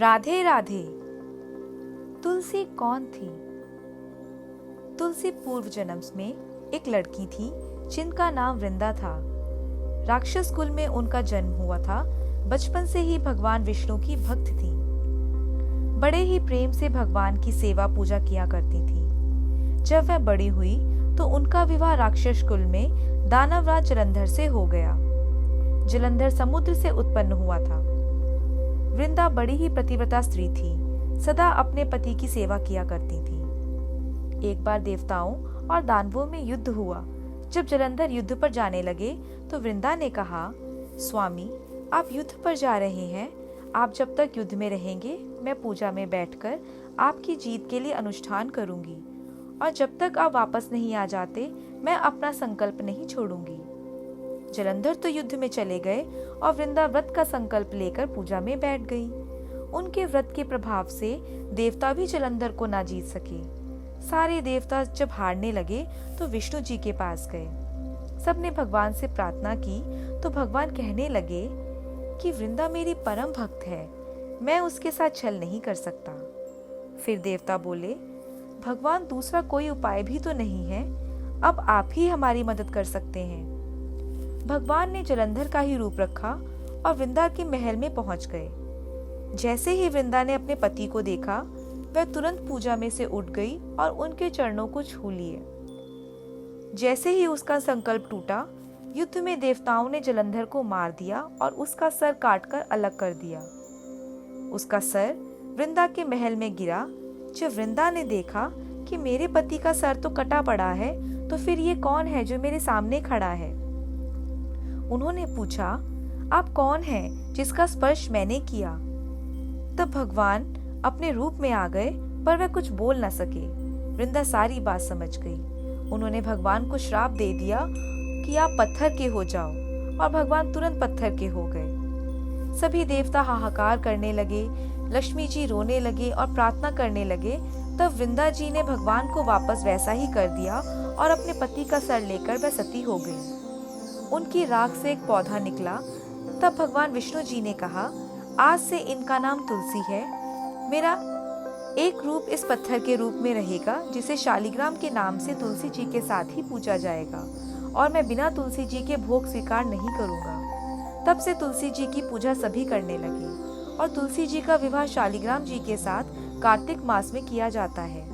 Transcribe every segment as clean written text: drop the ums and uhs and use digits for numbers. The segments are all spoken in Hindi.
राधे राधे। तुलसी कौन थी? तुलसी पूर्व जन्म में एक लड़की थी जिनका नाम वृंदा था। राक्षस कुल में उनका जन्म हुआ था। बचपन से ही भगवान विष्णु की भक्त थी। बड़े ही प्रेम से भगवान की सेवा पूजा किया करती थी। जब वह बड़ी हुई तो उनका विवाह राक्षस कुल में दानवराज जलंधर से हो गया। जलंधर समुद्र से उत्पन्न हुआ था। वृंदा बड़ी ही पतिव्रता स्त्री थी, सदा अपने पति की सेवा किया करती थी। एक बार देवताओं और दानवों में युद्ध हुआ। जब जलंधर युद्ध पर जाने लगे तो वृंदा ने कहा, स्वामी, आप युद्ध पर जा रहे हैं। आप जब तक युद्ध में रहेंगे मैं पूजा में बैठकर आपकी जीत के लिए अनुष्ठान करूंगी, और जब तक आप वापस नहीं आ जाते मैं अपना संकल्प नहीं छोड़ूंगी। जलंधर तो युद्ध में चले गए और वृंदा व्रत का संकल्प लेकर पूजा में बैठ गई। उनके व्रत के प्रभाव से देवता भी जलंधर को ना जीत सके। सारे देवता जब हारने लगे तो विष्णु जी के पास गए। सबने भगवान से प्रार्थना की तो भगवान कहने लगे कि वृंदा मेरी परम भक्त है, मैं उसके साथ छल नहीं कर सकता। फिर देवता बोले, भगवान दूसरा कोई उपाय भी तो नहीं है, अब आप ही हमारी मदद कर सकते हैं। भगवान ने जलंधर का ही रूप रखा और वृंदा के महल में पहुंच गए। जैसे ही वृंदा ने अपने पति को देखा वह तुरंत पूजा में से उठ गई और उनके चरणों को छू लिए। जैसे ही उसका संकल्प टूटा, युद्ध में देवताओं ने जलंधर को मार दिया और उसका सर काटकर अलग कर दिया। उसका सर वृंदा के महल में गिरा। जब वृंदा ने देखा कि मेरे पति का सर तो कटा पड़ा है, तो फिर ये कौन है जो मेरे सामने खड़ा है? उन्होंने पूछा, आप कौन हैं जिसका स्पर्श मैंने किया? तब भगवान अपने रूप में आ गए, पर वह कुछ बोल न सके। वृंदा सारी बात समझ गई। उन्होंने भगवान को श्राप दे दिया कि आप पत्थर के हो जाओ, और भगवान तुरंत पत्थर के हो गए। सभी देवता हाहाकार करने लगे, लक्ष्मी जी रोने लगे और प्रार्थना करने लगे। तब वृंदा जी ने भगवान को वापस वैसा ही कर दिया और अपने पति का सर लेकर वह सती हो गई। उनकी राख से एक पौधा निकला। तब भगवान विष्णु जी ने कहा, आज से इनका नाम तुलसी है। मेरा एक रूप इस पत्थर के रूप में रहेगा, जिसे शालिग्राम के नाम से तुलसी जी के साथ ही पूजा जाएगा, और मैं बिना तुलसी जी के भोग स्वीकार नहीं करूंगा। तब से तुलसी जी की पूजा सभी करने लगे, और तुलसी जी का विवाह शालिग्राम जी के साथ कार्तिक मास में किया जाता है।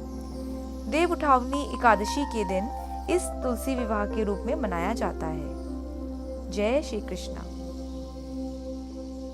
देव उठावनी एकादशी के दिन इस तुलसी विवाह के रूप में मनाया जाता है। जय श्री कृष्णा।